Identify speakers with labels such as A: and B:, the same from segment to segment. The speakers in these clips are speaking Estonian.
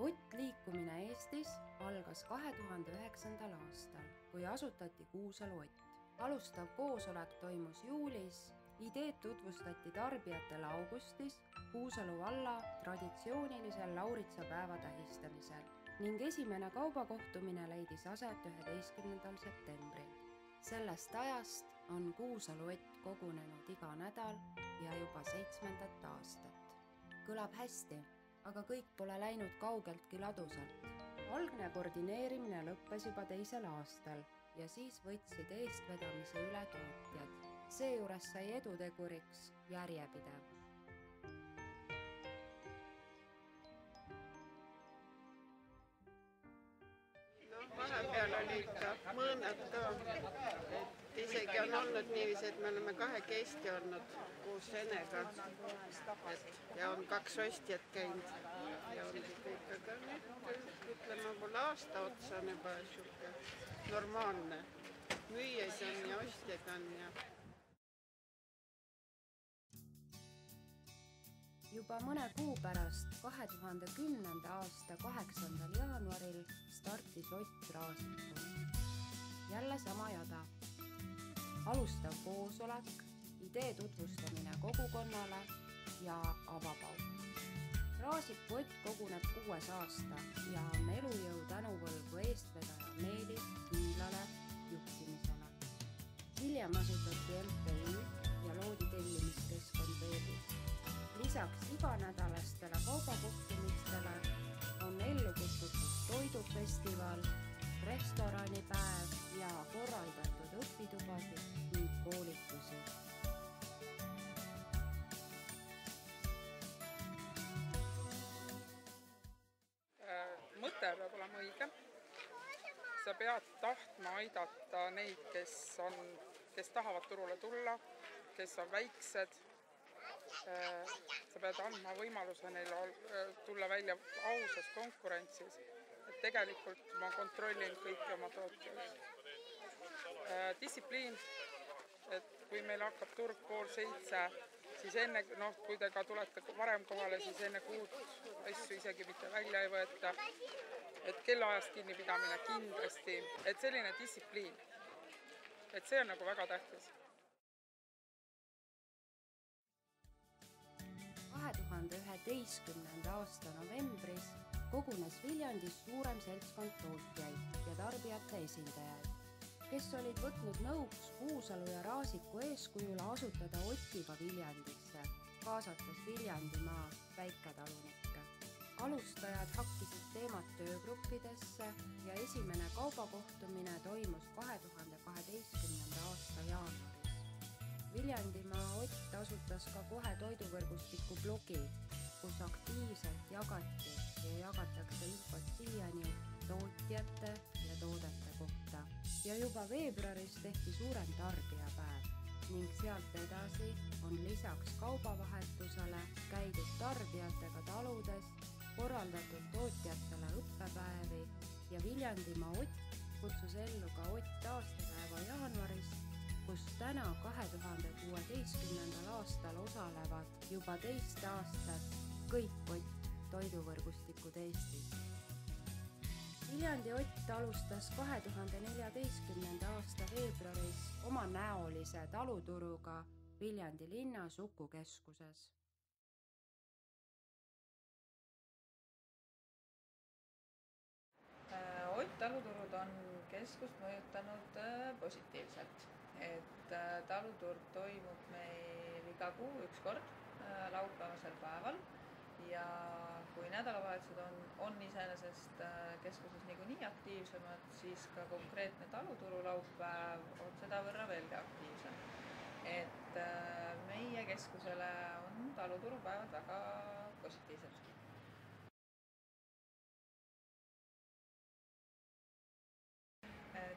A: Ott liikumine Eestis algas 2009. aastal, kui asutati Kuusalu Ott. Alustav koosolek toimus juulis, ideed tutvustati tarbijatele augustis Kuusalu valla traditsioonilisel lauritsapäeva tähistamisel ning esimene kaubakohtumine leidis aset 11. septembril. Sellest ajast on Kuusalu Ott kogunenud iga nädal ja juba 7. aastat. Kõlab hästi, aga kõik pole läinud kaugeltki ladusalt. Algne koordineerimine lõppes juba 2. aastal ja siis võtsid eestvedamise üle tootjad. Seejuures sai eduteguriks järjepidevus.
B: Vahepeal oli ikka mõõnad ka, et isegi on olnud niiviisi, et me oleme 2 olnud koos Venega ja on 2 ostjat käinud ja on kõik, aga nüüd ütleme, mul aasta otsa on juba siuke normaalne. Müüjaid on ja ostjaid on ja...
A: Juba mõne kuu pärast 2010. aasta 8. jaanuaril startis Ott Raasikul. Jälle sama jada. Alustav koosolek, idee tutvustamine kogukonnale ja avapauk. Raasiku Ott koguneb 6. aasta ja on elujõu tänuvõlgu eestvedaja Meelis Kindlale juhtimisele. Hiljem asutati MTÜ ja loodi tellimiskeskkond veebis. Lisaks iganädalastele kaubakohtumistele on ellu kutsutud toidufestival, restoranipäev ja korraldatud õpitubasid ning koolitusi.
C: Mõte peab olema õige. Sa pead tahtma aidata neid, kes tahavad turule tulla, kes on väiksed. Sa pead andma võimaluse neil tulla välja ausas konkurentsis. Et tegelikult ma kontrollin kõiki oma tootjaid. Distsipliin, et kui meil hakkab turg 6:30, siis enne, kui te ka tulete varem kohale, siis enne 6 asju isegi mitte välja ei võeta. Et kellaajast kinnipidamine kindlasti, et selline distsipliin. Et see on nagu väga tähtis.
A: 2011. aasta novembris kogunes Viljandis suurem seltskond tootjaid ja tarbijate esindajaid, kes olid võtnud nõuks Kuusalu ja Raasiku eeskujul asutada Otiga Viljandisse, kaasates Viljandimaa väiketalunikke. Alustajad hakkisid teemat töögruppidesse ja esimene kaubakohtumine toimus 2012. aasta jaanuaris. Viljandimaa Ott asutas ka kohe toiduvõrgustiku blogi, kus aktiivselt jagati ja jagatakse infot siiani tootjate ja toodete kohta. Ja juba veebruaris tehti suurem tarbijapäev ning sealt edasi on lisaks kaubavahetusele käidud tarbijatega taludes, korraldatud tootjatele õppepäevi ja Viljandimaa Ott kutsus ellu ka Ott aastapäeva jaanuaris, kus täna 2016. aastal osalevad juba 2 aastat kõik Ott toiduvõrgustikud Eestis. Viljandi Ott alustas 2014. aasta veebruaris oma näolise taluturuga Viljandi linna Sukukeskuses.
D: Ott taluturud on keskust mõjutanud positiivselt. Et taluturg toimub meil iga kuu 1 kord laupäevasel päeval ja kui nädalavahetused on iseenesest keskuses niikuinii aktiivsemad, siis ka konkreetne taluturu laupäev on seda võrra veelgi aktiivsem. Et meie keskusele on taluturupäevad väga positiivsed.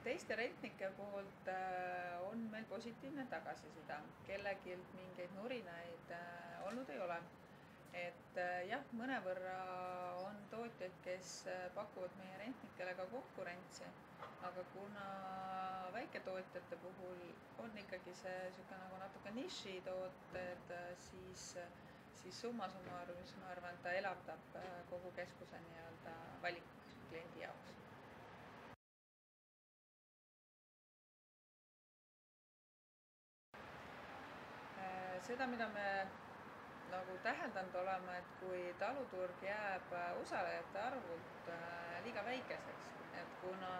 D: Teiste rentnike poolt on meil positiivne tagasisida. Kellegilt mingeid nurinaid olnud ei ole. Et jah, mõnevõrra on tootjaid, kes pakuvad meie rentnikele ka konkurentsi, aga kuna väiketootjate puhul on ikkagi see nagu natuke nišitooted, siis siis summa summarum, ma arvan, ta elavdab kogu keskuse nii-öelda valikut kliendi jaoks. Seda, mida me nagu täheldanud oleme, et kui taluturg jääb osalejate arvult liiga väikeseks, et kuna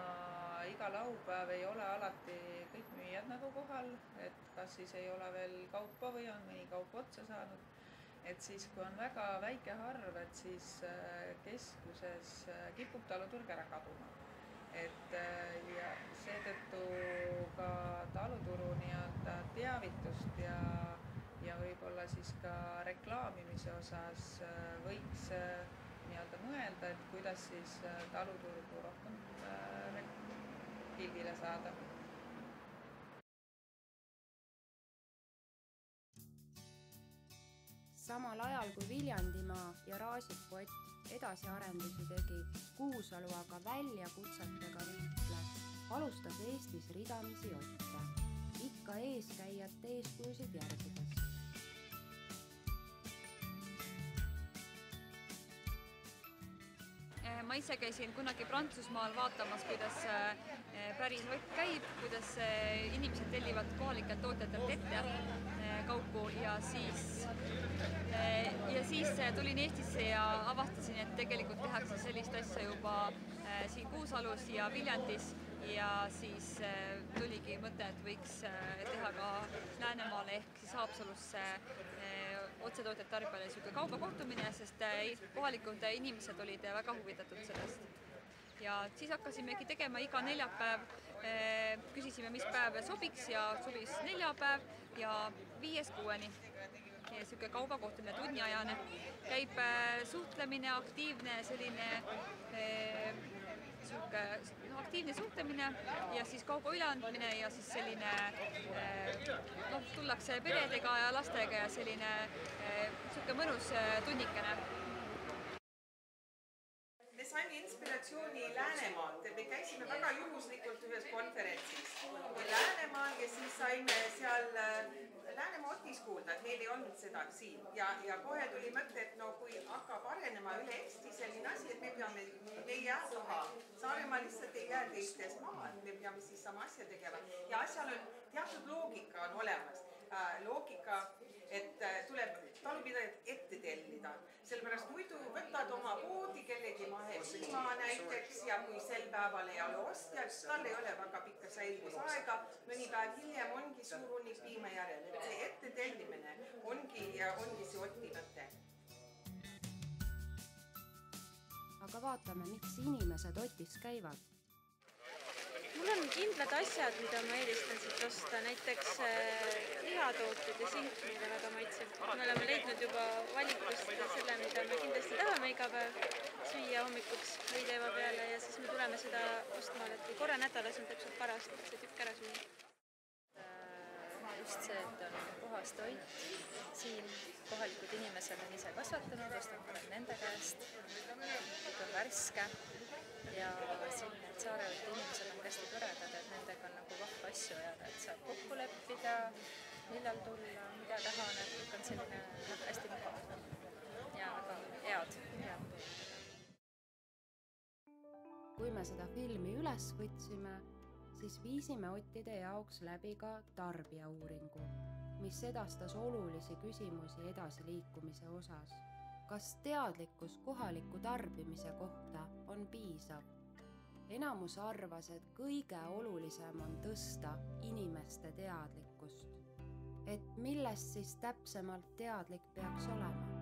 D: iga laupäev ei ole alati kõik müüjad nagu kohal, et kas siis ei ole veel kaupa või on mõni kaup otsa saanud, et siis kui on väga väike arv, et siis keskuses kipub taluturg ära kaduma. Ja seetõttu ka taluturu nii-öelda teavitust ja võib-olla siis ka reklaamimise osas võiks nii-öelda mõelda, et kuidas siis taluturgu rohkem pilgile saada.
A: Samal ajal kui Viljandimaa ja Raasiku Ott edasiarendusi tegi, Kuusalu aga väljakutsetega võitles, alustas Eestis ridamisi otte, ikka eeskäijate eeskujusid järgides.
E: Ma ise käisin kunagi Prantsusmaal vaatamas, kuidas päris ott käib, kuidas inimesed tellivad kohalikelt tootjatelt ette kaupu ja siis tulin Eestisse ja avastasin, et tegelikult tehakse sellist asja juba siin Kuusalus ja Viljandis ja siis tuligi mõte, et võiks teha ka Läänemaale ehk siis Haapsalusse otsetootjate tarbijale niisugune kaubakohtumine, sest kohalikud inimesed olid väga huvitatud sellest. Ja siis hakkasimegi tegema iga neljapäev, küsisime, mis päev sobiks ja sobis neljapäev ja 5-6. Niisugune kaubakohtumine tunniajane. Käib suhtlemine, aktiivne selline aktiivne suhtlemine ja siis kauba üleandmine ja siis selline tullakse peredega ja lastega ja selline mõnus tunnikene.
F: Me saime inspiratsiooni Läänemaalt, me käisime väga juhuslikult ühes konverentsis Läänemaal ja siis saime seal Läänemaa Otis kuulda, et meil ei olnud seda siin ja kohe tuli mõte, et no kui hakkab arenema üle Eesti selline asi, et me ei jää taha. Saaremaa lihtsalt ei jää teistes maha, et me peame siis sama asja tegema ja asjal on teatud loogika on olemas. Loogika, et tuleb talupidajat ette tellida, sellepärast muidu võtad oma poodi kellegi mahepiima näiteks ja kui sel päeval ei ole ostjaks, tal ei ole väga pikka säilvusaega, mõni päev hiljem ongi suur hunnik piima järel, et see ette tellimine ongi see Oti mõte.
A: Aga vaatame, miks inimesed Otis käivad.
G: Mul on kindlad asjad, mida ma eelistan siit osta, näiteks lihatooted ja sink, mida väga maitseb. Me oleme leidnud juba valikust selle, mida me kindlasti tahame iga päev süüa hommikuks võileiva peale ja siis me tuleme seda ostma, et kui korra nädalas on täpselt parast, et see tükk ära süüa.
H: Just see, et on puhas toit, siin kohalikud inimesed on ise kasvatanud, ostavad olen nende käest, kõik on värske ja siin need Saarevalti inimesed on hästi toredad, et nendega on nagu vahva asju ajada, et saab kokku leppida, millal tulla, mida taha, et kõik on selline hästi mugav ja väga head.
A: Kui me seda filmi üles võtsime, siis viisime Ottide jaoks läbi ka tarbijauuringu, mis sedastas olulisi küsimusi edasiliikumise osas. Kas teadlikkus kohaliku tarbimise kohta on piisav? Enamus arvas, et kõige olulisem on tõsta inimeste teadlikkust. Et millest siis täpsemalt teadlik peaks olema?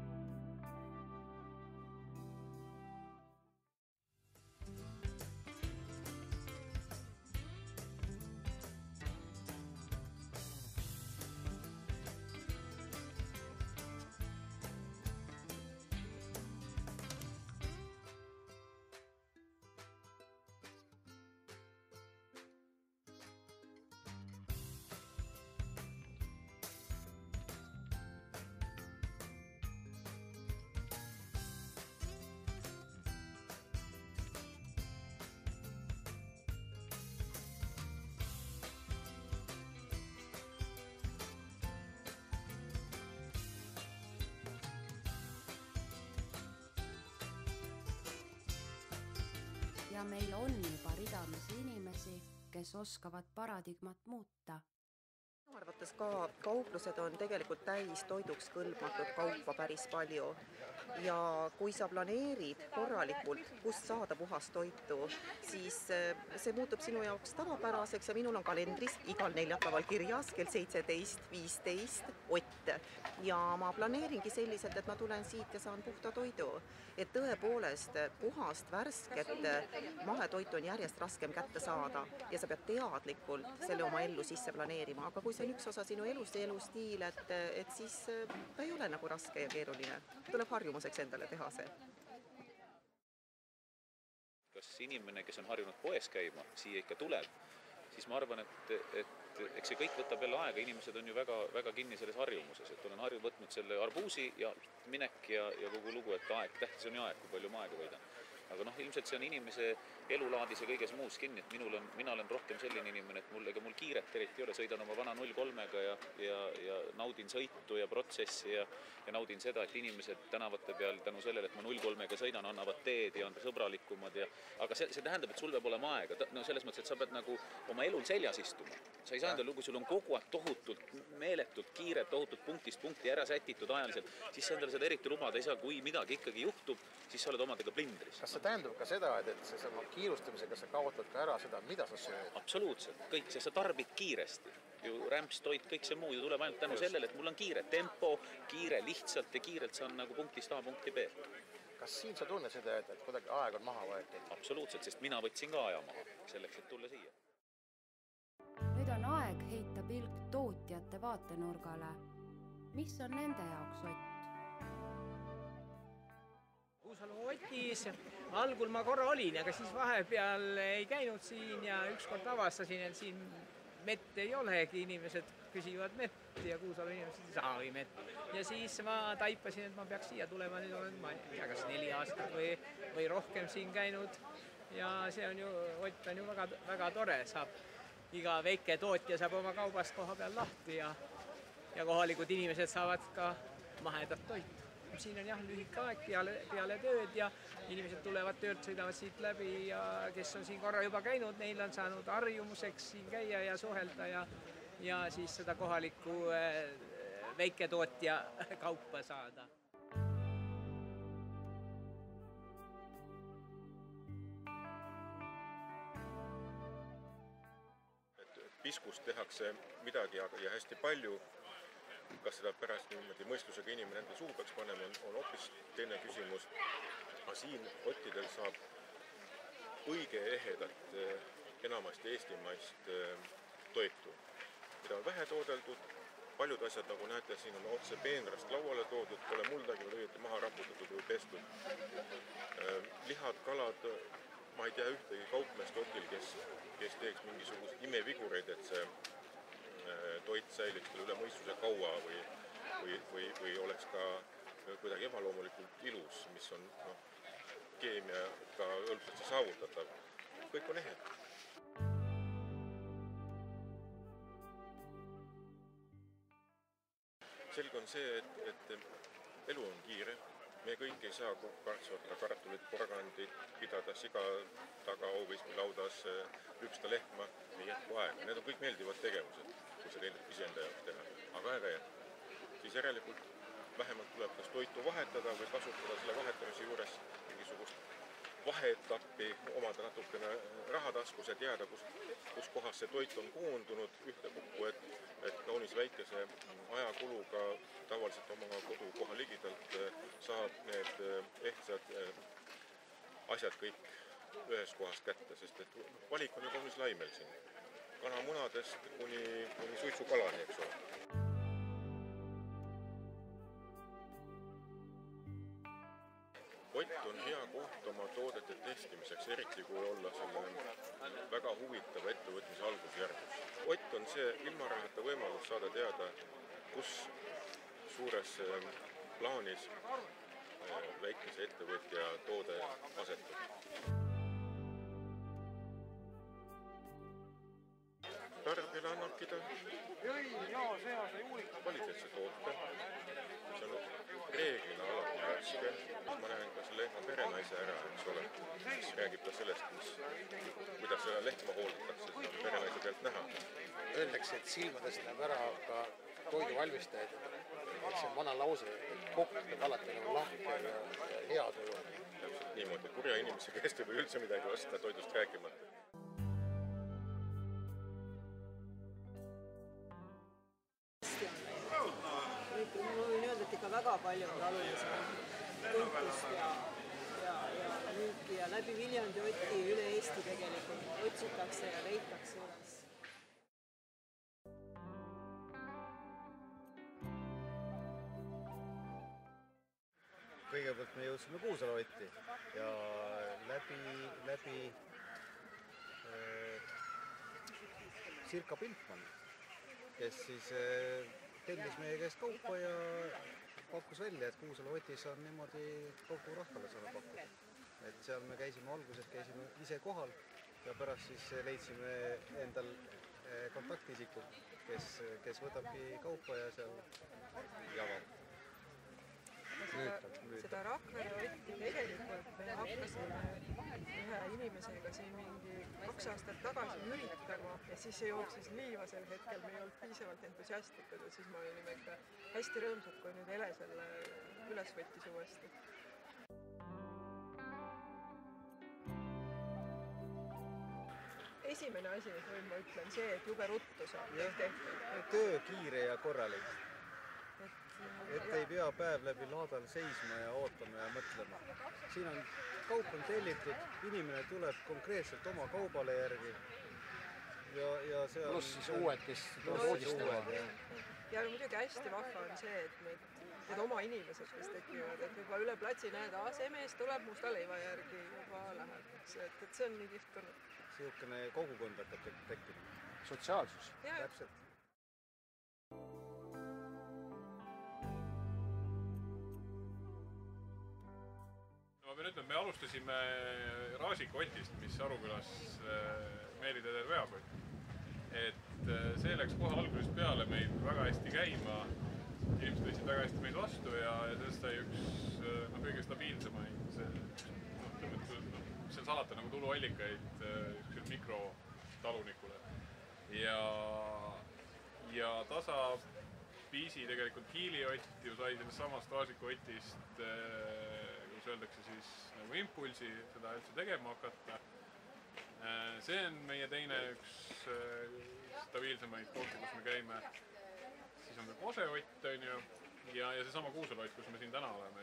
A: ja meil on juba ridamisi inimesi, kes oskavad paradigmat muuta.
I: Minu arvates ka kauplused on tegelikult täis toiduks kõlbmatud kaupa päris palju ja kui sa planeerid korralikult, kust saada puhast toitu, siis see muutub sinu jaoks tavapäraseks ja minul on kalendris igal neljapäeval kirjas kell 17.15 Ott ja ma planeeringi selliselt, et ma tulen siit ja saan puhta toidu. Et tõepoolest puhast, värsket mahetoitu on järjest raskem kätte saada ja sa pead teadlikult selle oma ellu sisse planeerima, aga kui see on üks osa sinu elust ja elustiil, et siis ta ei ole nagu raske ja keeruline. Tuleb harjumuseks endale teha see.
J: Kas inimene, kes on harjunud poes käima, siia ikka tuleb, siis ma arvan, et eks see kõik võtab jälle aega, inimesed on ju väga kinni selles harjumuses, et olen võtnud selle arbuusi ja minek ja kogu lugu, et aeg, tähtis on ju aeg, kui palju ma aega võidan. Aga ilmselt see on inimese elulaadis ja kõiges muus kinni, et mina olen rohkem selline inimene, et mul kiiret eriti ei ole, sõidan oma vana 03-ga ja naudin sõitu ja protsessi ja naudin seda, et inimesed tänavate peal tänu sellele, et ma 03-ga sõidan, annavad teed ja on sõbralikumad aga see tähendab, et sul peab olema aega, selles mõttes, et sa pead nagu oma elul seljas istuma. Sa ei saa endale lugu, sul on kogu aeg tohutult, meeletult kiire, tohutult punktist punkti ära sätitud ajaliselt, siis sa endale seda eriti lubada ei saa, kui midagi ikkagi juhtub, siis sa oled omadega plindris.
K: Kas see tähendab ka seda, et see kiirustamisega sa kaotad ka ära seda, mida sa sööd?
J: Absoluutselt, kõik see, sa tarbid kiiresti. Ju rämpstoit, kõik see muu ju tuleb ainult tänu sellele, et mul on kiire tempo, kiire lihtsalt ja kiirelt saan nagu punktist A punkti B.
K: Kas siin sa tunned seda, et kuidagi aeg on maha võetud?
J: Absoluutselt, sest mina võtsin ka aja maha selleks, et tulla siia.
A: Nüüd on aeg heita pilk tootjate vaatenurgale. Mis on nende jaoks Ott?
L: Kuusalu Otis, algul ma korra olin, aga siis vahepeal ei käinud siin ja ükskord avastasin, et siin mett ei olegi, inimesed küsivad mett ja Kuusalu inimesed ei saagi mett. Ja siis ma taipasin, et ma peaks siia tulema, nüüd olen ma ei tea, kas 4 aastat või rohkem siin käinud ja see on ju, Ott on ju väga tore, iga väike tootja saab oma kaubast koha peal lahti ja kohalikud inimesed saavad ka mahedat toitu. Siin on jah lühike aeg peale tööd ja inimesed tulevad töölt, sõidavad siit läbi ja kes on siin korra juba käinud, neil on saanud harjumuseks siin käia ja suhelda ja siis seda kohaliku väiketootja kaupa saada.
M: Piskust tehakse midagi ja hästi palju. Kas seda pärast niimoodi mõistusega inimene enda suu peaks panema, on hoopis teine küsimus. Aga siin Ottidel saab õige ehedat, enamasti eestimaist toitu, mida on vähe toodeldud. Paljud asjad, nagu näete, siin on otse peenrast lauale toodud, pole muldagi veel õieti maha raputatud või pestud. Lihad, kalad, ma ei tea ühtegi kaupmeest Otil, kes teeks mingisugust imevigureid, et see toit säiliks üle mõistuse kaua või oleks ka kuidagi ebaloomulikult ilus, mis on keemiaga õlpsasti saavutatav. Kõik on ehed. Selge on see, et elu on kiire. Me kõik ei saa kartsvata kartulit, porgandit, pidada siga tagahoovis või laudas, lüpsta lehma, ei jätku aega. Need on kõik meeldivad tegevused, kui sa teed iseenda jaoks teha. Aga aega jätku. Siis järelikult vähemalt tuleb kas toitu vahetada või kasutada selle vahetamise juures mingisugust vaheetappi, omada natukene rahataskus ja teada, kus kohas see toit on koondunud ühtekokku, et kaunis väikese ajakuluga tavaliselt oma kodukoha ligidalt saab need ehtsad asjad kõik ühes kohas kätte, sest et valik on ju kaunis lai meil siin. Kanamunadest kuni suitsukalani, eks ole. Ott on hea koht oma toodete testimiseks, eriti kui olla selle väga huvitava ettevõtmise algusjärgus. Ott on see ilmarahata võimalus saada teada, kus suures plaanis väikese ettevõtja toode asetub. Tarbijale annabki ta kvaliteetse toote. See on reeglina alati keskel, ma näen ka selle lehma perenaise ära, eks ole, siis räägib ta sellest, kuidas seda lehma hooldatakse, seda on perenaise pealt näha.
K: Öeldakse, et silmadest läheb ära ka toiduvalmistajaid. See on vana lause, et kokk peab alati nagu lahke ja hea tuju.
M: Täpselt niimoodi, kurja inimese käest ei või üldse midagi osta, toidust rääkimata.
N: Ma võin öelda, et ikka väga palju talumise toitust ja müüki ja läbi Viljandi Oti üle Eesti tegelikult otsitakse ja leitakse üles.
O: Kõigepealt me jõudsime Kuusalu Otti ja läbi Sirka Piltmann, kes siis tellis meie käest kaupa ja pakkus välja, et Kuusalu Otis on niimoodi kogu rahvale saanud pakkuda. Et seal me käisime ise kohal ja pärast siis leidsime endal kontaktisiku, kes võtabki kaupa ja seal jagab.
P: Seda Rakvere Otti tegelikult me hakkasime ühe inimesega siin mingi 2 aastat tagasi üritama ja siis see jooksis liiva sel hetkel, me ei olnud piisavalt entusiastlikud ja siis me olime ikka hästi rõõmsad, kui nüüd Ele selle üles võttis uuesti. Esimene asi, mis ma ütlen, see, et jube ruttu saab tehtud.
O: Töö kiire ja korralik. Et ei pea päev läbi laadal seisma ja ootama ja mõtlema. Siin on kaup on tellitud, inimene tuleb konkreetselt oma kaubale järgi. Ja see on...
K: Pluss siis uued, kes oodistavad.
P: Ja muidugi hästi vahva on see, et need oma inimesed, kes tekivad, et juba üle platsi näed, see mees tuleb musta leiva järgi juba läheb. Et see on nii kihtunud.
O: Siukene kogukond hakkab tekkima.
K: Sotsiaalsus.
O: Täpselt.
Q: Ma pean ütlema, me alustasime Raasiku Otist, mis Arukülas Meeliteder veakott. Et see läks kohe algusest peale meid väga hästi käima. Inimesed võtsid väga hästi meid vastu ja sellest sai üks kõige stabiilsemaid seal salata nagu tuluallikaid mikrotalunikule. Ja tasapiisi tegelikult Kiili Ott ju sai sellest samast Raasiku Otist öeldakse siis nagu impulsi seda üldse tegema hakata. See on meie teine üks stabiilsemaid kohti, kus me käime. Siis on ka Kose Ott, ja see sama Kuusalu Ott, kus me siin täna oleme.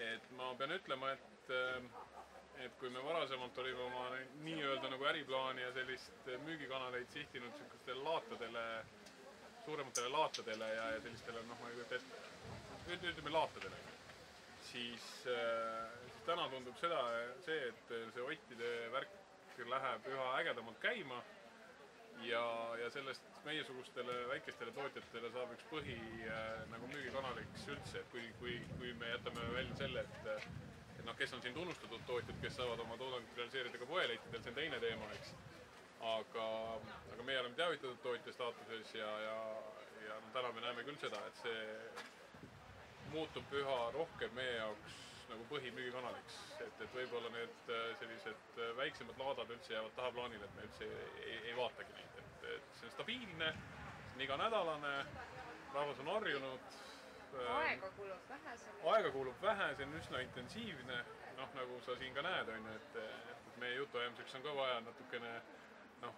Q: Et ma pean ütlema, et kui me varasemalt olime oma nii-öelda nagu äriplaani ja sellist müügikanaleid sihtinud sellistele laatadele, suurematele laatadele ja sellistele, ma ei kujuta ette, ütleme laatadele. Siis täna tundub see, et see Ottide värk läheb üha ägedamalt käima ja sellest meiesugustele väikestele tootjatele saab üks põhi nagu müügikanaliks üldse, et kui me jätame välja selle, et kes on siin tunnustatud tootjad, kes saavad oma toodangut realiseerida ka poeleitidel, see on teine teema, eks. Aga meie oleme teavitatud tootja staatuses ja täna me näeme küll seda, et see muutub üha rohkem meie jaoks nagu põhimüügikanaliks, et võib-olla need sellised väiksemad laadad üldse jäävad tahaplaanile, et me üldse ei vaatagi neid, et see on stabiilne, see on iganädalane, rahvas on harjunud.
D: Aega kulub vähe,
Q: see on üsna intensiivne, nagu sa siin ka näed, et meie jutuajamiseks on ka vaja natukene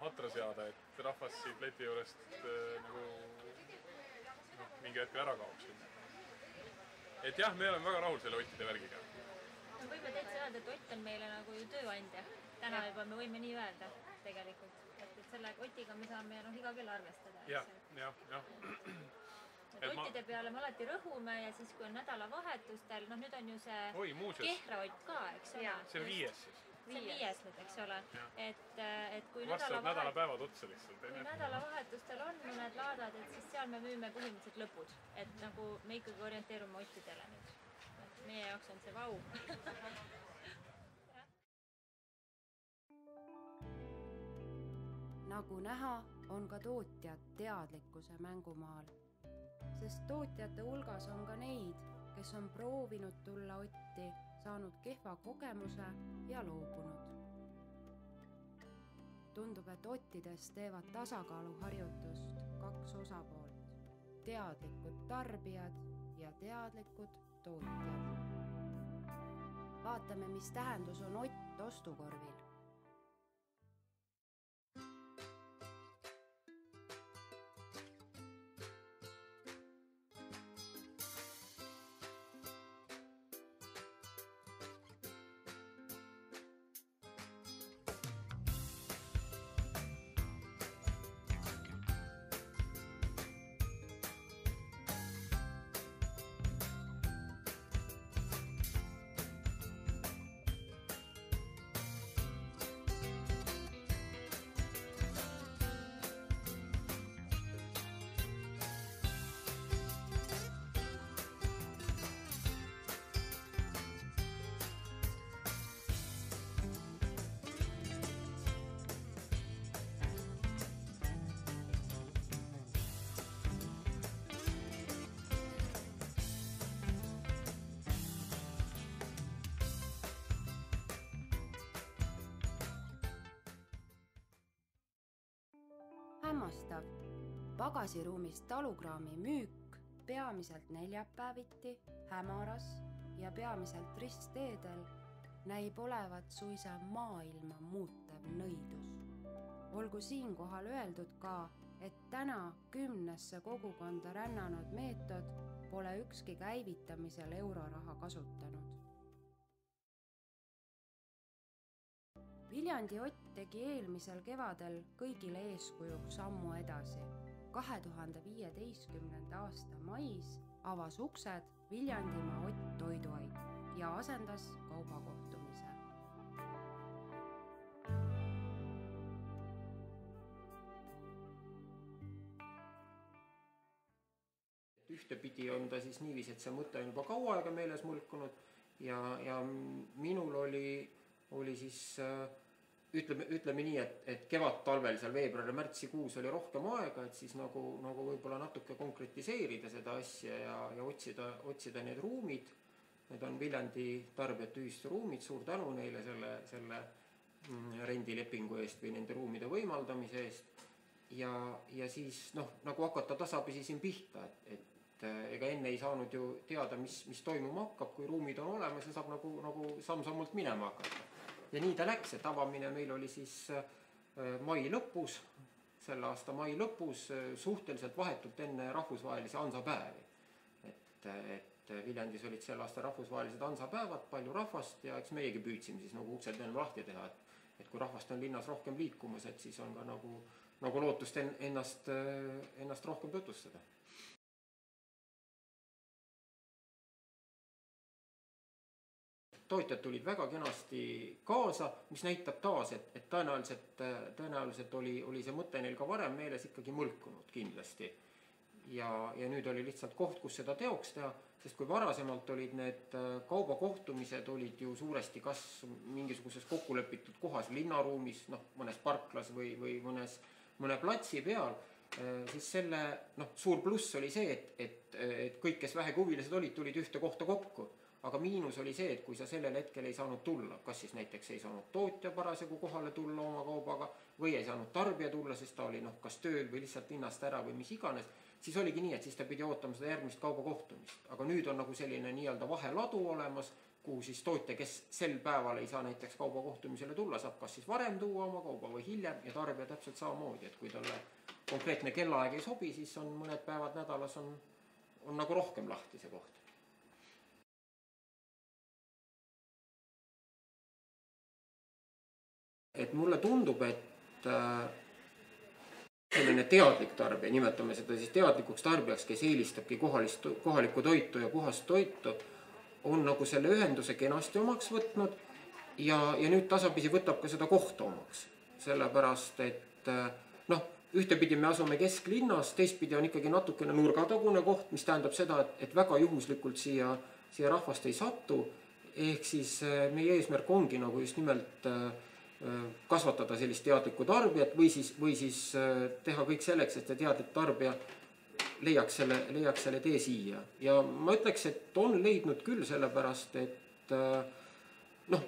Q: atra seada, et rahvas siit leti juurest nagu mingi hetkel ära kaoks. Et jah, me oleme väga rahul selle Ottide värgiga.
R: Me võime täitsa öelda, et Ott on meile nagu ju tööandja. Täna juba me võime nii öelda tegelikult. Et selle Otiga me saame iga kell arvestada.
Q: Jah.
R: Et Ottide peale me alati rõhume ja siis kui on nädalavahetustel, nüüd on ju see Kehra Ott ka, eks ole?
Q: See on 5. siis.
R: See on 5 nüüd, eks ole. Et kui
Q: nädalapäevad otsa lihtsalt.
R: Kui nädalavahetustel on mõned laadad, et siis seal me müüme põhimõtteliselt lõpud. Et nagu me ikkagi orienteerume Ottidele nüüd. Et meie jaoks on see vau.
A: Nagu näha, on ka tootjad teadlikkuse mängumaal. Sest tootjate hulgas on ka neid, kes on proovinud tulla otti, saanud kehva kogemuse ja loobunud. Tundub, et ottides teevad tasakaaluharjutust 2 osapoolt, teadlikud tarbijad ja teadlikud tootjad. Vaatame, mis tähendus on ott ostukorvil. Hämmastav. Pagasiruumis talukraami müük peamiselt neljapäeviti, hämaras ja peamiselt ristteedel näib olevat suisa maailma muutev nõidus. Olgu siinkohal öeldud ka, et täna 10 kogukonda rännanud meetod pole ükski käivitamisel euroraha kasutanud. Viljandi Ott tegi eelmisel kevadel kõigile eeskujuks sammu edasi. 2015. aasta mais avas uksed Viljandimaa Ott toiduait ja asendas kaubakohtumise.
S: Ühtepidi on ta siis niiviisi, et see mõte on juba kaua aega meeles mulkunud ja minul oli siis ütleme nii, et kevad-talvel seal veebruari-märtsikuus oli rohkem aega, et siis nagu võib-olla natuke konkretiseerida seda asja ja otsida need ruumid. Need on Viljandi tarbijate ühistu ruumid, suur tänu neile selle rendilepingu eest või nende ruumide võimaldamise eest. Ja siis nagu hakata tasapisi siin pihta, et ega enne ei saanud ju teada, mis toimuma hakkab, kui ruumid on olemas ja saab nagu samm-sammult minema hakata. Ja nii ta läks, et avamine meil oli siis mai lõpus, selle aasta mai lõpus, suhteliselt vahetult enne rahvusvahelisi hansapäevi. Et Viljandis olid sel aasta rahvusvahelised hansapäevad, palju rahvast ja eks meiegi püüdsime siis nagu uksed enne lahti teha, et kui rahvast on linnas rohkem liikumas, et siis on ka nagu lootust ennast rohkem tutvustada. Tootjad tulid väga kenasti kaasa, mis näitab taas, et tõenäoliselt oli see mõte neil ka varem meeles ikkagi mõlkunud kindlasti. Ja nüüd oli lihtsalt koht, kus seda teoks teha, sest kui varasemalt olid need kaubakohtumised olid ju suuresti kas mingisuguses kokkulepitud kohas linnaruumis, mõnes parklas või mõne platsi peal, siis selle suur pluss oli see, et kõik, kes vähegi huvilised olid, tulid ühte kohta kokku. Aga miinus oli see, et kui sa sellel hetkel ei saanud tulla, kas siis näiteks ei saanud tootja parasjagu kohale tulla oma kaubaga või ei saanud tarbija tulla, sest ta oli kas tööl või lihtsalt linnast ära või mis iganes, siis oligi nii, et siis ta pidi ootama seda järgmist kaubakohtumist. Aga nüüd on nagu selline nii-öelda vaheladu olemas, kuhu siis tootja, kes sel päeval ei saa näiteks kaubakohtumisele tulla, saab kas siis varem tuua oma kauba või hiljem ja tarbija täpselt samamoodi, et kui talle konkreetne kellaaeg ei sobi, siis on mõned päevad nädalas on nagu rohkem lahti see koht. Et mulle tundub, et selline teadlik tarbija, nimetame seda siis teadlikuks tarbijaks, kes eelistabki kohalikku toitu ja puhast toitu, on nagu selle ühenduse kenasti omaks võtnud ja nüüd tasapisi võtab ka seda kohta omaks. Sellepärast, et ühtepidi me asume kesklinnas, teistpidi on ikkagi natukene nurgatagune koht, mis tähendab seda, et väga juhuslikult siia rahvast ei satu, ehk siis meie eesmärk ongi nagu just nimelt kasvatada sellist teadlikku tarbijat või siis teha kõik selleks, et see teadlik tarbija leiaks selle tee siia. Ja ma ütleks, et on leidnud küll sellepärast, et noh,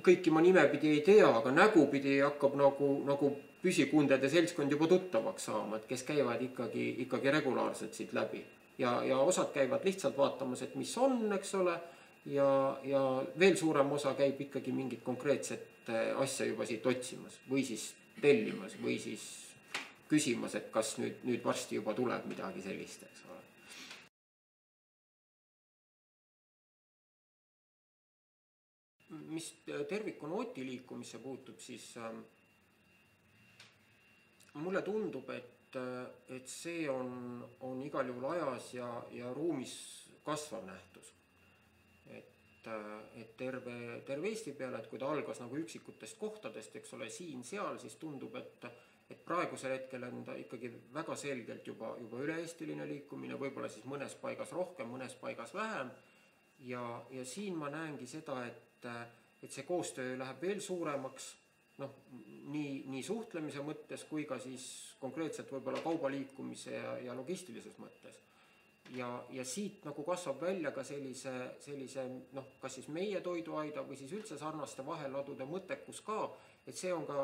S: kõiki ma nimepidi ei tea, aga nägupidi hakkab nagu püsikundede seltskond juba tuttavaks saama, et kes käivad ikkagi regulaarselt siit läbi. Ja osad käivad lihtsalt vaatamas, et mis on, eks ole, ja veel suurem osa käib ikkagi mingit konkreetset asja juba siit otsimas või siis tellimas või siis küsimas, et kas nüüd varsti juba tuleb midagi sellist, eks ole. Mis tervikuna Oti liikumisse puutub, siis mulle tundub, et see on igal juhul ajas ja ruumis kasvav nähtus. Et terve Eesti peale, et kui ta algas nagu üksikutest kohtadest, eks ole, siin-seal, siis tundub, et praegusel hetkel on ta ikkagi väga selgelt juba üle-eestiline liikumine, võib-olla siis mõnes paigas rohkem, mõnes paigas vähem. Ja siin ma näengi seda, et see koostöö läheb veel suuremaks, noh, nii suhtlemise mõttes kui ka siis konkreetselt võib-olla kaubaliikumise ja logistilises mõttes. Ja siit nagu kasvab välja ka sellise, noh, kas siis meie toiduaida või siis üldse sarnaste vaheladude mõttekus ka, et see on ka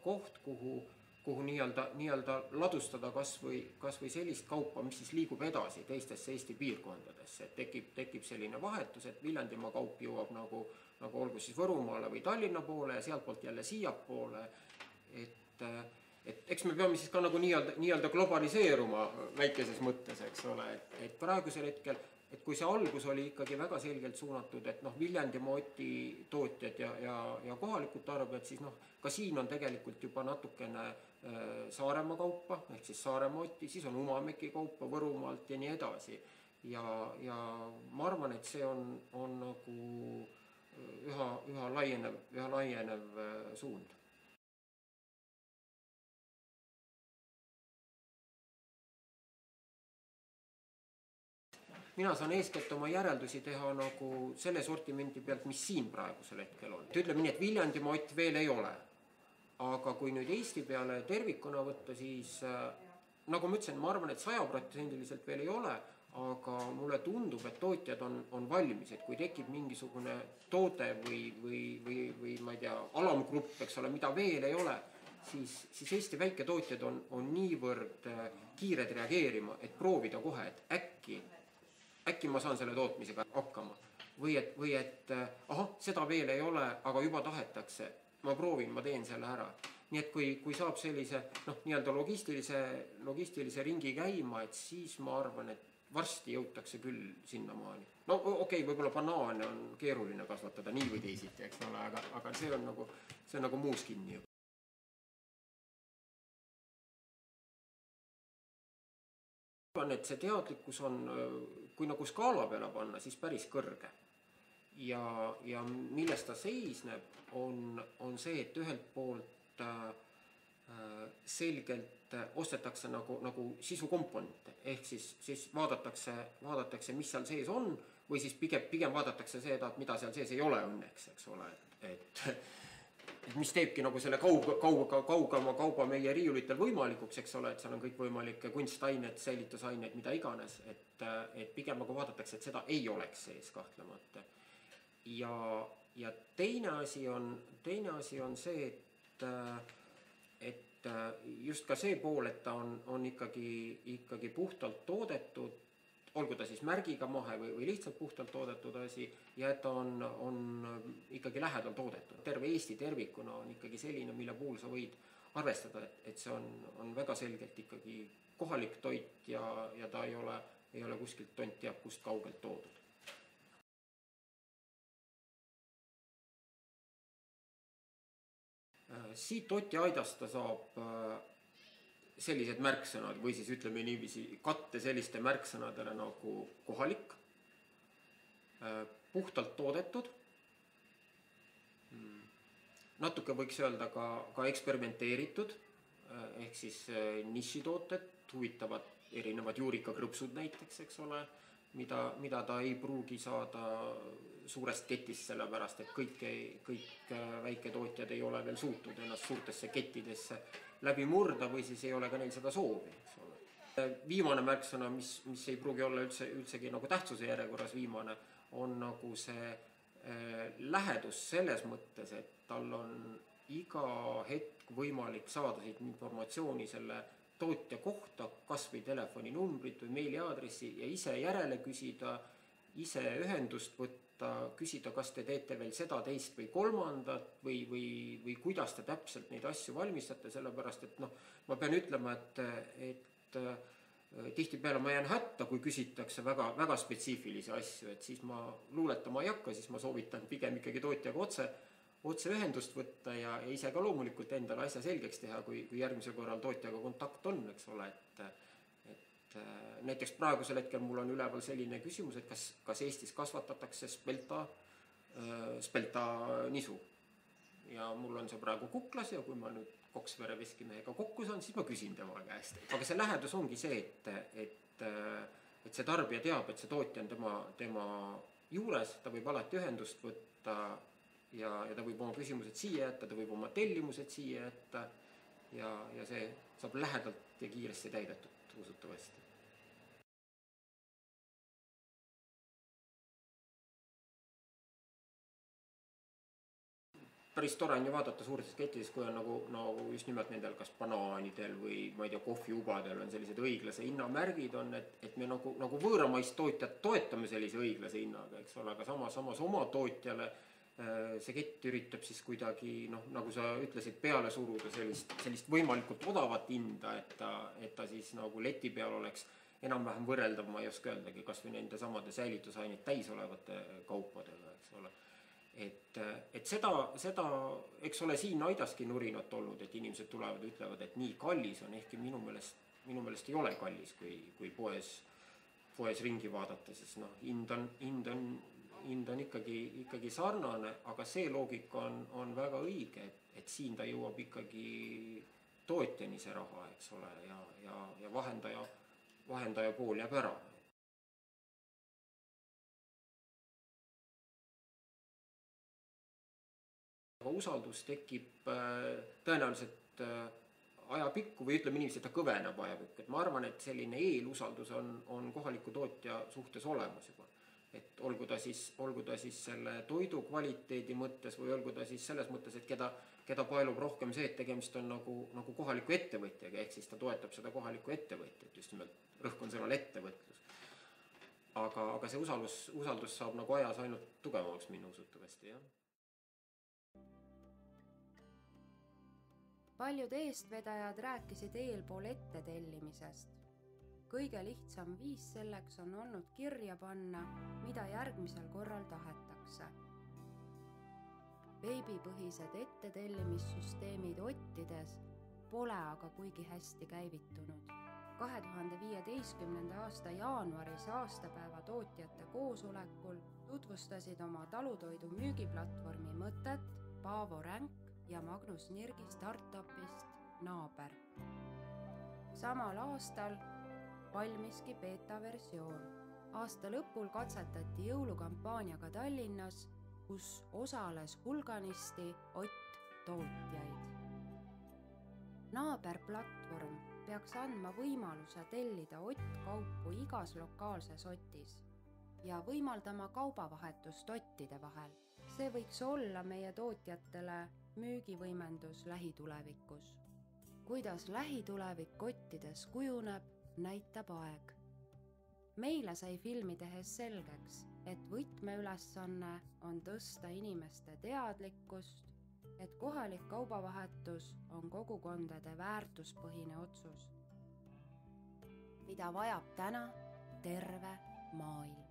S: koht, kuhu nii-öelda ladustada kas või sellist kaupa, mis siis liigub edasi teistesse Eesti piirkondadesse. Tekib selline vahetus, et Viljandimaa kaup jõuab nagu olgu siis Võrumaale või Tallinna poole ja sealtpoolt jälle siiapoole. Et eks me peame siis ka nagu nii-öelda globaliseeruma väikeses mõttes, eks ole, et praegusel hetkel, et kui see algus oli ikkagi väga selgelt suunatud, et noh, Viljandimaa Oti tootjad ja kohalikud tarbijad, siis noh, ka siin on tegelikult juba natukene Saaremaa kaupa, ehk siis Saaremaa Oti, siis on Umamäki kaupa Võrumaalt ja nii edasi. Ja ma arvan, et see on nagu üha laienev suund. Mina saan eeskätt oma järeldusi teha nagu selle sortimendi pealt, mis siin praegusel hetkel on. Ütleme nii, et Viljandimaa Ott veel ei ole. Aga kui nüüd Eesti peale tervikuna võtta, siis nagu ma ütlesin, ma arvan, et 100% veel ei ole, aga mulle tundub, et tootjad on valmis, et kui tekib mingisugune toode või ma ei tea, alamgrupp, eks ole, mida veel ei ole, siis Eesti väiketootjad on niivõrd kiired reageerima, et proovida kohe, et äkki ma saan selle tootmisega hakkama. Või et seda veel ei ole, aga juba tahetakse. Ma proovin, ma teen selle ära. Nii et kui saab sellise nii-öelda logistilise ringi käima, et siis ma arvan, et varsti jõutakse küll sinnamaani. No okei, võib-olla banaane on keeruline kasvatada nii või teisiti, eks ole, aga see on nagu muus kinni. Et see teadlikkus on, kui nagu skaala peale panna, siis päris kõrge. Ja milles ta seisneb, on see, et ühelt poolt selgelt ostetakse nagu sisukomponente, ehk siis vaadatakse, mis seal sees on, või siis pigem vaadatakse seda, et mida seal sees ei ole õnneks, eks ole, et mis teebki nagu selle kaugama kauba meie riiulitel võimalikuks, eks ole, et seal on kõik võimalikke kunstained, säilitusained, mida iganes, et pigem nagu vaadatakse, et seda ei oleks sees kahtlemata. Ja teine asi on see, et just ka see pool, et ta on ikkagi puhtalt toodetud, olgu ta siis märgiga mahe või lihtsalt puhtalt toodetud asi, ja et ta on ikkagi lähedal toodetud. Terve Eesti tervikuna on ikkagi selline, mille puhul sa võid arvestada, et see on väga selgelt ikkagi kohalik toit ja ta ei ole kuskilt tont teab kust kaugelt toodud. Siit Oti aidast ta saab sellised märksõnad või siis ütleme niiviisi katte selliste märksõnadele nagu kohalik, puhtalt toodetud, natuke võiks öelda ka eksperimenteeritud, ehk siis nišitooted, huvitavad erinevad juurikakrõpsud näiteks, eks ole, mida ta ei pruugi saada suurest ketist, sellepärast et kõik väiketootjad ei ole veel suutnud ennast suurtesse kettidesse läbi murda või siis ei ole ka neil seda soovi, eks ole. Viimane märksõna, mis ei pruugi olla üldsegi nagu tähtsuse järjekorras viimane, on nagu see lähedus selles mõttes, et tal on iga hetk võimalik saada siit informatsiooni selle tootja kohta, kas või telefoninumbrit või meiliaadressi ja ise järele küsida, ise ühendust võtta, küsida, kas te teete veel seda, teist või kolmandat või kuidas te täpselt neid asju valmistate, sellepärast et ma pean ütlema, et tihtipeale ma jään hätta, kui küsitakse väga spetsiifilisi asju, et siis ma luuletama ei hakka, siis ma soovitan pigem ikkagi tootjaga otse ühendust võtta ja ise ka loomulikult endale asja selgeks teha, kui järgmisel korral tootjaga kontakt on, eks ole, et näiteks praegusel hetkel mul on üleval selline küsimus, et kas Eestis kasvatatakse spelta nisu ja mul on see praegu kuklas ja kui ma nüüd Koksvere veskimehega kokku saan, siis ma küsin tema käest. Aga see lähedus ongi see, et see tarbija teab, et see tootja on tema juures, ta võib alati ühendust võtta ja ta võib oma küsimused siia jätta, ta võib oma tellimused siia jätta ja see saab lähedalt ja kiiresti täidetud usutavasti. Päris tore on ju vaadata suurtes kettides, kui on nagu just nimelt nendel kas banaanidel või ma ei tea, kohviubadel on sellised õiglase hinnamärgid on, et me nagu võõramaist tootjat toetame sellise õiglase hinnaga, eks ole, aga samas oma tootjale see kett üritab siis kuidagi, nagu sa ütlesid, peale suruda sellist võimalikult odavat hinda, et ta siis nagu leti peal oleks enam-vähem võrreldav, ma ei oska öeldagi, kas või nende samade säilitusaineid täis olevate kaupadega, eks ole. Et seda, eks ole, siin Aidaski nurinat olnud, et inimesed tulevad ja ütlevad, et nii kallis on, ehkki minu meelest ei ole kallis, kui poes ringi vaadata, siis hind on ikkagi sarnane, aga see loogika on väga õige, et siin ta jõuab ikkagi tootjani see raha, eks ole, ja vahendaja pool jääb ära. Aga usaldus tekib tõenäoliselt ajapikku või ütleme inimesi, et ta kõveneb ajapikku. Et ma arvan, et selline eelusaldus on kohaliku tootja suhtes olemas juba. Et olgu ta siis selle toidu kvaliteedi mõttes või olgu ta siis selles mõttes, et keda paelub rohkem see, et tegemist on nagu kohaliku ettevõtjaga, ehk siis ta toetab seda kohaliku ettevõtjat, just nimelt rõhk on sõnal ettevõtlus. Aga see usaldus saab nagu ajas ainult tugevamaks minna usutavasti, jah.
A: Paljud eestvedajad rääkisid eelpool ette tellimisest. Kõige lihtsam viis selleks on olnud kirja panna, mida järgmisel korral tahetakse. Veebipõhised ettetellимissüsteemid ottides pole aga kuigi hästi käivitunud. 2015. aasta jaanuaris aastapäeva tootjate koosolekul tutvustasid oma talutoidu müügiplatvormi mõtet Paavo Ränk ja Magnus Nirgi startupist Naaber. Samal aastal valmiski beta-versioon. Aasta lõpul katsetati jõulukampaaniaga Tallinnas, kus osales hulganisti Ott-tootjaid. Naaber-platvorm peaks andma võimaluse tellida Ott-kaupu igas lokaalses Otis ja võimaldama kaubavahetust Ottide vahel. See võiks olla meie tootjatele müügivõimendus lähitulevikus. Kuidas lähitulevik Ottides kujuneb, näitab aeg. Meile sai filmi tehes selgeks, et võtmeülesanne on tõsta inimeste teadlikkust, et kohalik kaubavahetus on kogukondade väärtuspõhine otsus, mida vajab täna terve maailm.